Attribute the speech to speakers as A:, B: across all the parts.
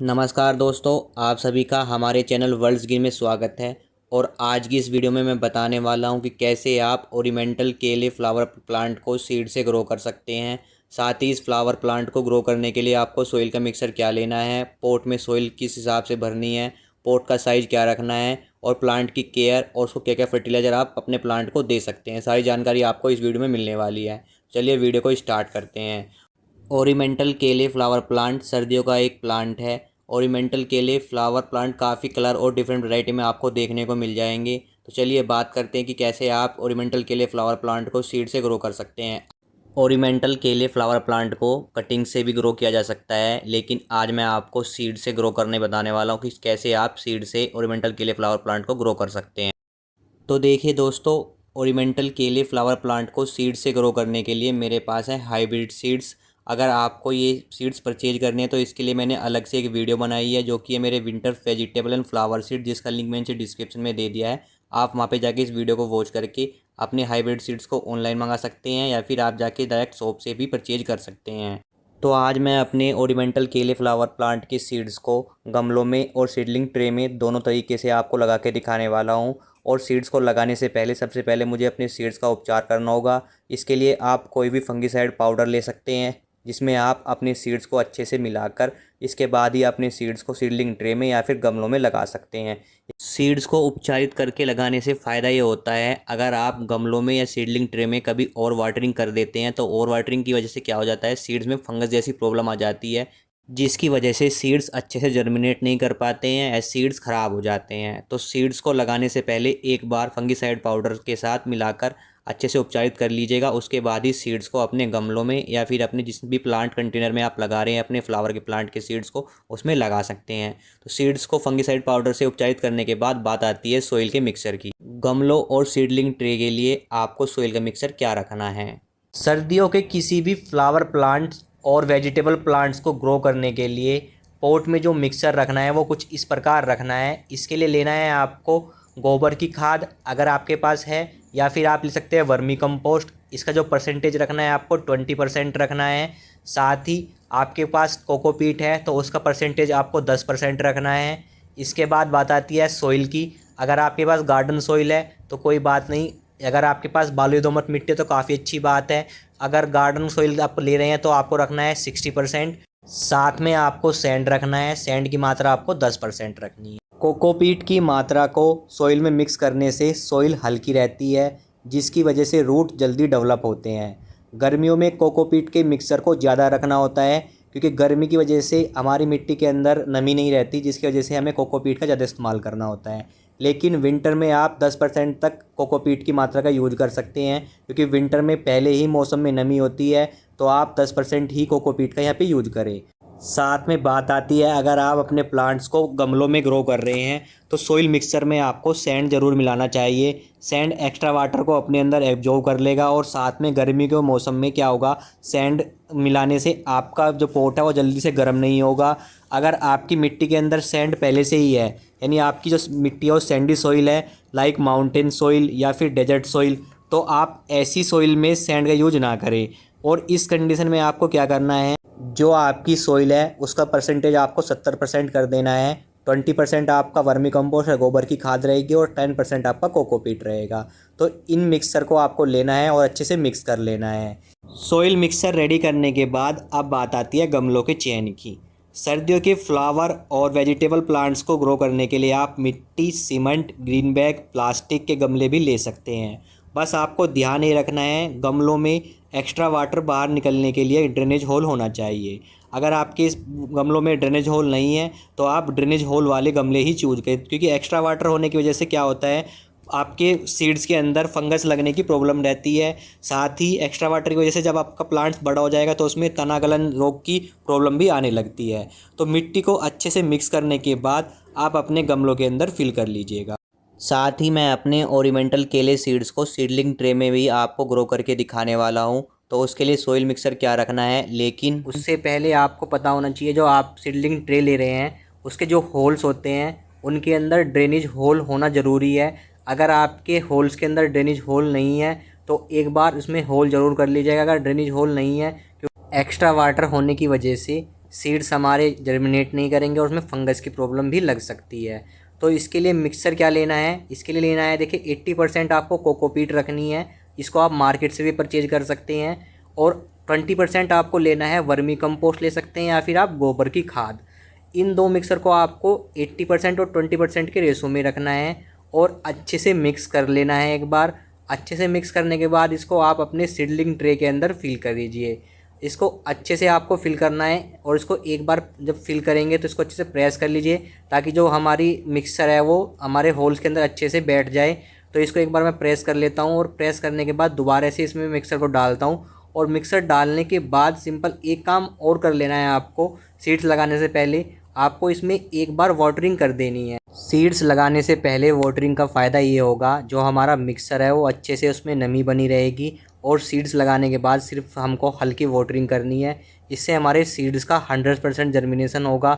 A: नमस्कार दोस्तों, आप सभी का हमारे चैनल वर्ल्ड्स ग्रीन में स्वागत है। और आज की इस वीडियो में मैं बताने वाला हूं कि कैसे आप ओरिमेंटल केले फ्लावर प्लांट को सीड से ग्रो कर सकते हैं। साथ ही इस फ्लावर प्लांट को ग्रो करने के लिए आपको सोइल का मिक्सर क्या लेना है, पोट में सोइल किस हिसाब से भरनी है, पोट का साइज़ क्या रखना है और प्लांट की केयर और उसको क्या क्या फर्टिलाइज़र आप अपने प्लांट को दे सकते हैं। सारी जानकारी आपको इस वीडियो में मिलने वाली है। चलिए वीडियो को स्टार्ट करते हैं। ओरिमेंटल केले फ्लावर प्लांट सर्दियों का एक प्लांट है। ओरिमेंटल केले फ्लावर प्लांट काफ़ी कलर और डिफरेंट वैरायटी में आपको देखने को मिल जाएंगे। तो चलिए बात करते हैं कि कैसे आप ओरिमेंटल केले फ्लावर प्लांट को सीड से ग्रो कर सकते हैं। ओरिमेंटल केले फ्लावर प्लांट को कटिंग से भी ग्रो किया जा सकता है, लेकिन आज मैं आपको सीड से ग्रो करने बताने वाला हूँ कि कैसे आप सीड से ओरिमेंटल केले फ्लावर प्लांट को ग्रो कर सकते हैं। तो देखिए दोस्तों, ओरिमेंटल केले फ्लावर प्लांट को सीड से ग्रो करने के लिए मेरे पास है हाइब्रिड सीड्स। अगर आपको ये सीड्स परचेज करने हैं तो इसके लिए मैंने अलग से एक वीडियो बनाई है, जो कि है मेरे winter vegetable and flower seed, जिसका लिंक मैंने नीचे डिस्क्रिप्शन में दे दिया है। आप वहाँ पे जाके इस वीडियो को वॉच करके अपने हाइब्रिड सीड्स को ऑनलाइन मंगा सकते हैं या फिर आप जाके डायरेक्ट शॉप से भी परचेज कर सकते हैं। तो आज मैं अपने ओरिमेंटल केले फ्लावर प्लांट के सीड्स को गमलों में और सीडलिंग ट्रे में दोनों तरीके से आपको लगा के दिखाने वाला हूं। और सीड्स को लगाने से पहले सबसे पहले मुझे अपने सीड्स का उपचार करना होगा। इसके लिए आप कोई भी फंगिसाइड पाउडर ले सकते हैं, जिसमें आप अपने सीड्स को अच्छे से मिलाकर इसके बाद ही अपने सीड्स को सीडलिंग ट्रे में या फिर गमलों में लगा सकते हैं। सीड्स को उपचारित करके लगाने से फ़ायदा ये होता है, अगर आप गमलों में या सीडलिंग ट्रे में कभी ओवर वाटरिंग कर देते हैं तो ओवर वाटरिंग की वजह से क्या हो जाता है, सीड्स में फंगस जैसी प्रॉब्लम आ जाती है, जिसकी वजह से सीड्स अच्छे से जर्मिनेट नहीं कर पाते हैं या सीड्स ख़राब हो जाते हैं। तो सीड्स को लगाने से पहले एक बार फंगिसाइड पाउडर के साथ मिलाकर अच्छे से उपचारित कर लीजिएगा। उसके बाद ही सीड्स को अपने गमलों में या फिर अपने जिस भी प्लांट कंटेनर में आप लगा रहे हैं अपने फ्लावर के प्लांट के सीड्स को, उसमें लगा सकते हैं। तो सीड्स को फंगिसाइड पाउडर से उपचारित करने के बाद बात आती है सोइल के मिक्सर की। गमलों और सीडलिंग ट्रे के लिए आपको सोइल का मिक्सर क्या रखना है। सर्दियों के किसी भी फ्लावर प्लांट्स और वेजिटेबल प्लांट्स को ग्रो करने के लिए पॉट में जो मिक्सर रखना है वो कुछ इस प्रकार रखना है। इसके लिए लेना है आपको गोबर की खाद, अगर आपके पास है, या फिर आप ले सकते हैं वर्मी कंपोस्ट। इसका जो परसेंटेज रखना है आपको 20% रखना है। साथ ही आपके पास कोकोपीट है तो उसका परसेंटेज आपको 10% रखना है। इसके बाद बात आती है सॉइल की। अगर आपके पास गार्डन सॉइल है तो कोई बात नहीं, अगर आपके पास बालुई दोमट मिट्टी है तो काफ़ी अच्छी बात है। अगर गार्डन सॉइल आप ले रहे हैं तो आपको रखना है 60%। साथ में आपको सैंड रखना है, सैंड की मात्रा आपको 10% रखनी है। कोकोपीट की मात्रा को सॉइल में मिक्स करने से सॉइल हल्की रहती है, जिसकी वजह से रूट जल्दी डेवलप होते हैं। गर्मियों में कोकोपीट के मिक्सर को ज़्यादा रखना होता है, क्योंकि गर्मी की वजह से हमारी मिट्टी के अंदर नमी नहीं रहती, जिसकी वजह से हमें कोकोपीट का ज़्यादा इस्तेमाल करना होता है। लेकिन विंटर में आप 10% तक कोकोपीट की मात्रा का यूज कर सकते हैं, क्योंकि विंटर में पहले ही मौसम में नमी होती है, तो आप 10% ही कोकोपीट का यहाँ पे यूज करें। साथ में बात आती है, अगर आप अपने प्लांट्स को गमलों में ग्रो कर रहे हैं तो सोइल मिक्सचर में आपको सैंड ज़रूर मिलाना चाहिए। सैंड एक्स्ट्रा वाटर को अपने अंदर एब्जॉर्ब कर लेगा और साथ में गर्मी के मौसम में क्या होगा, सैंड मिलाने से आपका जो पोट है वो जल्दी से गर्म नहीं होगा। अगर आपकी मिट्टी के अंदर सैंड पहले से ही है, यानी आपकी जो मिट्टी है वो सैंडी सॉइल है, लाइक माउंटेन सॉइल या फिर डेजर्ट सॉइल, तो आप ऐसी सॉइल में सैंड का यूज ना करें। और इस कंडीशन में आपको क्या करना है, जो आपकी सॉइल है उसका परसेंटेज आपको 70% कर देना है। 20% आपका वर्मी कंपोस्ट या गोबर की खाद रहेगी और 10% आपका कोकोपीट रहेगा। तो इन मिक्सर को आपको लेना है और अच्छे से मिक्स कर लेना है। सॉइल मिक्सर रेडी करने के बाद अब बात आती है गमलों के चयन की। सर्दियों के फ्लावर और वेजिटेबल प्लांट्स को ग्रो करने के लिए आप मिट्टी, सीमेंट, ग्रीन बैग, प्लास्टिक के गमले भी ले सकते हैं। बस आपको ध्यान ये रखना है, गमलों में एक्स्ट्रा वाटर बाहर निकलने के लिए ड्रेनेज होल होना चाहिए। अगर आपके इस गमलों में ड्रेनेज होल नहीं है तो आप ड्रेनेज होल वाले गमले ही चूज करें, क्योंकि एक्स्ट्रा वाटर होने की वजह से क्या होता है, आपके सीड्स के अंदर फंगस लगने की प्रॉब्लम रहती है। साथ ही एक्स्ट्रा वाटर की वजह से जब आपका प्लांट बड़ा हो जाएगा तो उसमें तना गलन रोग की प्रॉब्लम भी आने लगती है। तो मिट्टी को अच्छे से मिक्स करने के बाद आप अपने गमलों के अंदर फिल कर लीजिएगा। साथ ही मैं अपने ओरिमेंटल केले सीड्स को सीडलिंग ट्रे में भी आपको ग्रो करके दिखाने वाला हूं। तो उसके लिए सोइल मिक्सर क्या रखना है, लेकिन उससे पहले आपको पता होना चाहिए, जो आप सीडलिंग ट्रे ले रहे हैं उसके जो होल्स होते हैं उनके अंदर ड्रेनेज होल होना ज़रूरी है। अगर आपके होल्स के अंदर ड्रेनेज होल नहीं है तो एक बार उसमें होल ज़रूर कर लीजिएगा। अगर ड्रेनेज होल नहीं है, क्योंकि एक्स्ट्रा वाटर होने की वजह से सीड्स हमारे जर्मिनेट नहीं करेंगे और उसमें फंगस की प्रॉब्लम भी लग सकती है। तो इसके लिए मिक्सर क्या लेना है, इसके लिए लेना है देखिए 80% आपको कोकोपीट रखनी है, इसको आप मार्केट से भी परचेज कर सकते हैं। और 20% आपको लेना है वर्मी कंपोस्ट ले सकते हैं या फिर आप गोबर की खाद। इन दो मिक्सर को आपको 80% और 20% के रेशो में रखना है और अच्छे से मिक्स कर लेना है एक बार। अच्छे से मिक्स करने के बाद इसको आप अपने सीडलिंग ट्रे के अंदर फिल कर दीजिए। इसको अच्छे से आपको फिल करना है और इसको एक बार जब फिल करेंगे तो इसको अच्छे से प्रेस कर लीजिए ताकि जो हमारी मिक्सर है वो हमारे होल्स के अंदर अच्छे से बैठ जाए। तो इसको एक बार मैं प्रेस कर लेता हूँ और प्रेस करने के बाद दोबारा से इसमें मिक्सर को डालता हूँ। और मिक्सर डालने के बाद सिंपल एक काम और कर लेना है आपको, सीड्स लगाने से पहले आपको इसमें एक बार वाटरिंग कर देनी है। सीड्स लगाने से पहले वाटरिंग का फ़ायदा ये होगा, जो हमारा मिक्सर है वो अच्छे से उसमें नमी बनी रहेगी। और सीड्स लगाने के बाद सिर्फ हमको हल्की वाटरिंग करनी है, इससे हमारे सीड्स का 100% जर्मिनेशन होगा।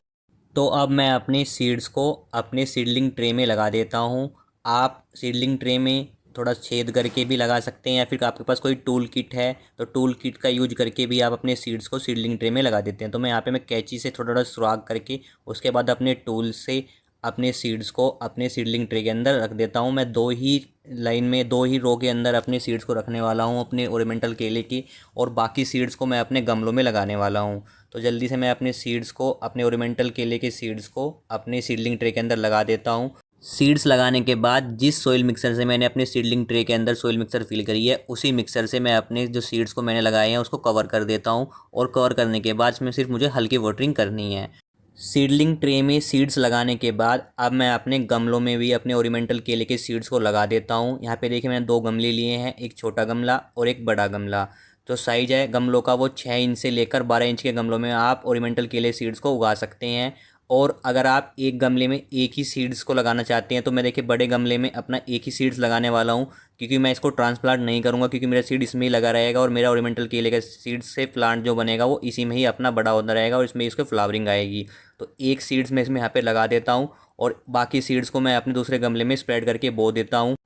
A: तो अब मैं अपने सीड्स को अपने सीडलिंग ट्रे में लगा देता हूँ। आप सीडलिंग ट्रे में थोड़ा छेद करके भी लगा सकते हैं या फिर आपके पास कोई टूल किट है तो टूल किट का यूज करके भी आप अपने सीड्स को सीडलिंग ट्रे में लगा देते हैं। तो मैं यहाँ पे कैंची से थोड़ा थोड़ा सुराख करके उसके बाद अपने टूल से अपने सीड्स को अपने सीडलिंग ट्रे के अंदर रख देता हूँ। मैं दो ही लाइन में, दो ही रो के अंदर अपने सीड्स को रखने वाला हूँ अपने ओरिएंटल केले की, और बाकी सीड्स को मैं अपने गमलों में लगाने वाला हूँ। तो जल्दी से मैं अपने सीड्स को, अपने ओरिएंटल केले के सीड्स को अपने सीडलिंग ट्रे के अंदर लगा देता हूँ। सीड्स लगाने के बाद जिस सोइल मिक्सर से मैंने अपने सीडलिंग ट्रे के अंदर सोइल मिक्सर फिल करी है उसी मिक्सर से मैं अपने जो सीड्स को मैंने लगाए हैं उसको कवर कर देता हूँ। और कवर करने के बाद इसमें सिर्फ मुझे हल्की वाटरिंग करनी है। सीडलिंग ट्रे में सीड्स लगाने के बाद अब मैं अपने गमलों में भी अपने ओरिएंटल केले के सीड्स को लगा देता हूँ। यहाँ पे देखिए मैंने दो गमले लिए हैं, एक छोटा गमला और एक बड़ा गमला। जो साइज़ है गमलों का वो 6 इंच से लेकर 12 इंच के गमलों में आप ओरिएंटल केले सीड्स को उगा सकते हैं। और अगर आप एक गमले में एक ही सीड्स को लगाना चाहते हैं तो मैं देखिए बड़े गमले में अपना एक ही सीड्स लगाने वाला हूँ, क्योंकि मैं इसको ट्रांसप्लांट नहीं करूँगा, क्योंकि मेरा सीड इसमें ही लगा रहेगा और मेरा ओरिएंटल केले का सीड्स से प्लांट जो बनेगा वो इसी में ही अपना बड़ा होता रहेगा और इसमें इसको फ्लावरिंग आएगी। तो एक सीड्स मैं इसमें यहाँ पे लगा देता हूँ और बाकी सीड्स को मैं अपने दूसरे गमले में स्प्रेड करके बो देता हूँ।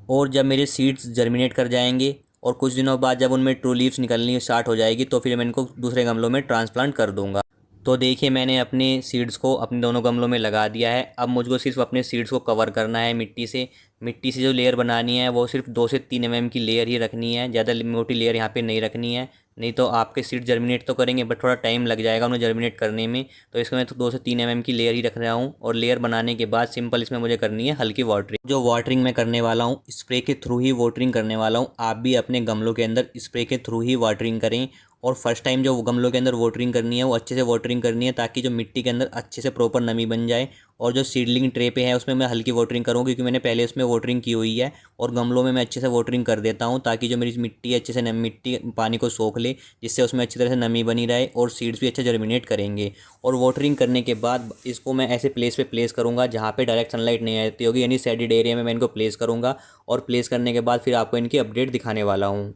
A: और जब मेरे सीड्स जर्मिनेट कर जाएंगे और कुछ दिनों बाद जब उनमें ट्रू लीव्स निकलनी स्टार्ट हो जाएगी तो फिर मैं इनको दूसरे गमलों में ट्रांसप्लांट कर दूँगा। तो देखिए मैंने अपने सीड्स को अपने दोनों गमलों में लगा दिया है। अब मुझको सिर्फ अपने सीड्स को कवर करना है मिट्टी से। मिट्टी से जो लेयर बनानी है वो सिर्फ 2 से 3 mm की लेयर ही रखनी है, ज़्यादा मोटी लेयर यहाँ पे नहीं रखनी है, नहीं तो आपके सीड जर्मिनेट तो करेंगे बट थोड़ा टाइम लग जाएगा उन्हें जर्मिनेट करने में। तो इसमें मैं तो 2 से 3 mm की लेयर ही रख रहा हूँ। और लेयर बनाने के बाद सिंपल इसमें मुझे करनी है हल्की वाटरिंग। जो वाटरिंग मैं करने वाला हूँ स्प्रे के थ्रू ही वाटरिंग करने वाला हूँ। आप भी अपने गमलों के अंदर स्प्रे के थ्रू ही वाटरिंग करें। और फर्स्ट टाइम जो गमलों के अंदर वाटरिंग करनी है वो अच्छे से वाटरिंग करनी है ताकि जो मिट्टी के अंदर अच्छे से प्रॉपर नमी बन जाए। और जो सीडलिंग ट्रे पे है उसमें मैं हल्की वाटरिंग करूँ क्योंकि मैंने पहले उसमें वाटरिंग की हुई है। और गमलों में मैं अच्छे से वाटरिंग कर देता हूँ ताकि जो मेरी मिट्टी है अच्छे से मिट्टी पानी को सोख ले, जिससे उसमें अच्छी तरह से नमी बनी रहे और सीड्स भी अच्छे जर्मिनेट करेंगे। और वाटरिंग करने के बाद इसको मैं ऐसे प्लेस पे प्लेस करूँगा जहाँ पे डायरेक्ट सनलाइट नहीं आती होगी, यानी शेडेड एरिया में मैं इनको प्लेस करूँगा। और प्लेस करने के बाद फिर आपको इनकी अपडेट दिखाने वाला हूँ।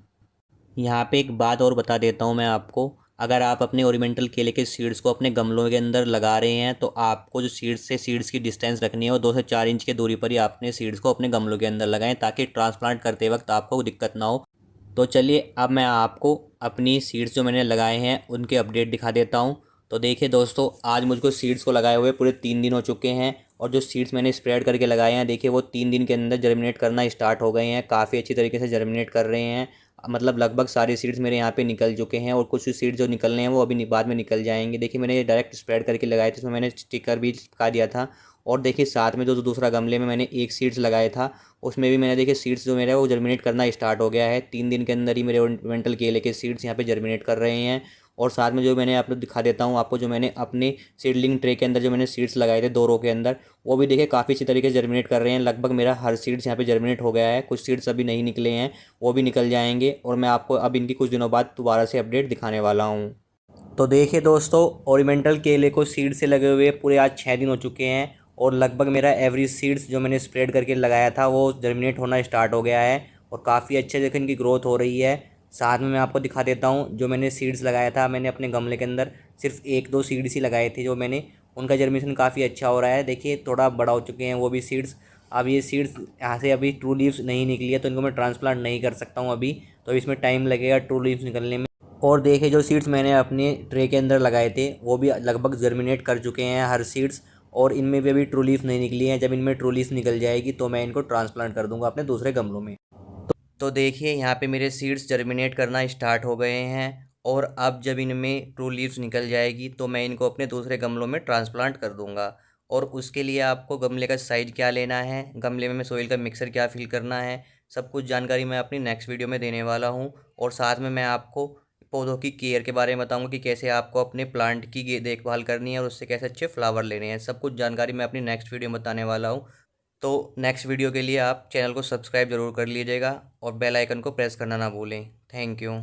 A: यहाँ पे एक बात और बता देता हूँ मैं आपको, अगर आप अपने ओरिएंटल केले के सीड्स को अपने गमलों के अंदर लगा रहे हैं तो आपको जो सीड्स से सीड्स की डिस्टेंस रखनी है वो 2 से 4 इंच की दूरी पर ही आपने सीड्स को अपने गमलों के अंदर लगाएं ताकि ट्रांसप्लांट करते वक्त आपको दिक्कत ना हो। तो चलिए अब मैं आपको अपनी सीड्स जो मैंने लगाए हैं उनके अपडेट दिखा देता हूँ। तो देखिए दोस्तों, आज मुझको सीड्स को लगाए हुए पूरे 3 दिन हो चुके हैं और जो सीड्स मैंने स्प्रेड करके लगाए हैं देखिए वो 3 दिन के अंदर जर्मिनेट करना स्टार्ट हो गए हैं, काफ़ी अच्छी तरीके से जर्मिनेट कर रहे हैं। मतलब लगभग सारे सीड्स मेरे यहाँ पे निकल चुके हैं और कुछ सीड्स जो निकलने हैं वो अभी बाद में निकल जाएंगे। देखिए मैंने डायरेक्ट स्प्रेड करके लगाए थे, इसमें मैंने स्टिकर भी चिपका दिया था। और देखिए साथ में जो दूसरा गमले में मैंने एक सीड्स लगाया था उसमें भी मैंने देखिए सीड्स जो मेरा है वो जर्मिनेट करना स्टार्ट हो गया है। 3 दिन के अंदर ही मेरे ओरिएंटल केले के सीड्स यहाँ पे जर्मिनेट कर रहे हैं। और साथ में जो मैंने आपको दिखा देता हूँ आपको, जो मैंने अपने सीडलिंग ट्रे के अंदर जो मैंने सीड्स लगाए थे 2 रो के अंदर, वो भी देखिए काफ़ी अच्छी तरीके से जर्मिनेट कर रहे हैं। लगभग मेरा हर सीड्स यहाँ पे जर्मिनेट हो गया है, कुछ सीड्स अभी नहीं निकले हैं वो भी निकल जाएंगे और मैं आपको अब इनकी कुछ दिनों बाद दोबारा से अपडेट दिखाने वाला हूँ। तो देखिए दोस्तों, ओरिएंटल केले को सीड से लगे हुए पूरे आज 6 दिन हो चुके हैं और लगभग मेरा एवरी सीड्स जो मैंने स्प्रेड करके लगाया था वो जर्मिनेट होना स्टार्ट हो गया है और काफ़ी अच्छे देखिए इनकी ग्रोथ हो रही है। साथ में मैं आपको दिखा देता हूँ, जो मैंने सीड्स लगाया था मैंने अपने गमले के अंदर सिर्फ 1-2 सीड्स ही लगाए थे, जो मैंने उनका जर्मिनेशन काफ़ी अच्छा हो रहा है। देखिए थोड़ा बड़ा हो चुके हैं वो भी सीड्स। अब ये सीड्स यहाँ से अभी ट्रू लीव्स नहीं निकली है तो इनको मैं ट्रांसप्लांट नहीं कर सकता हूँ अभी, तो इसमें टाइम लगेगा ट्रू लीव्स निकलने में। और देखिए जो सीड्स मैंने अपने ट्रे के अंदर लगाए थे वो भी लगभग जर्मिनेट कर चुके हैं हर सीड्स, और इनमें भी अभी ट्रू लीफ नहीं निकली हैं। जब इनमें ट्रू लीफ निकल जाएगी तो मैं इनको ट्रांसप्लांट कर दूंगा अपने दूसरे गमलों में। तो देखिए यहाँ पे मेरे सीड्स जर्मिनेट करना स्टार्ट हो गए हैं, और अब जब इनमें ट्रू लीव्स निकल जाएगी तो मैं इनको अपने दूसरे गमलों में ट्रांसप्लांट कर दूंगा। और उसके लिए आपको गमले का साइज क्या लेना है, गमले में सोइल का मिक्सर क्या फिल करना है, सब कुछ जानकारी मैं अपनी नेक्स्ट वीडियो में देने वाला हूँ। और साथ में मैं आपको पौधों की केयर के बारे में बताऊंगा कि कैसे आपको अपने प्लांट की देखभाल करनी है और उससे कैसे अच्छे फ्लावर लेने हैं। सब कुछ जानकारी मैं अपनी नेक्स्ट वीडियो में बताने वाला हूँ। तो नेक्स्ट वीडियो के लिए आप चैनल को सब्सक्राइब ज़रूर कर लीजिएगा और बेल आइकन को प्रेस करना ना भूलें। Thank you.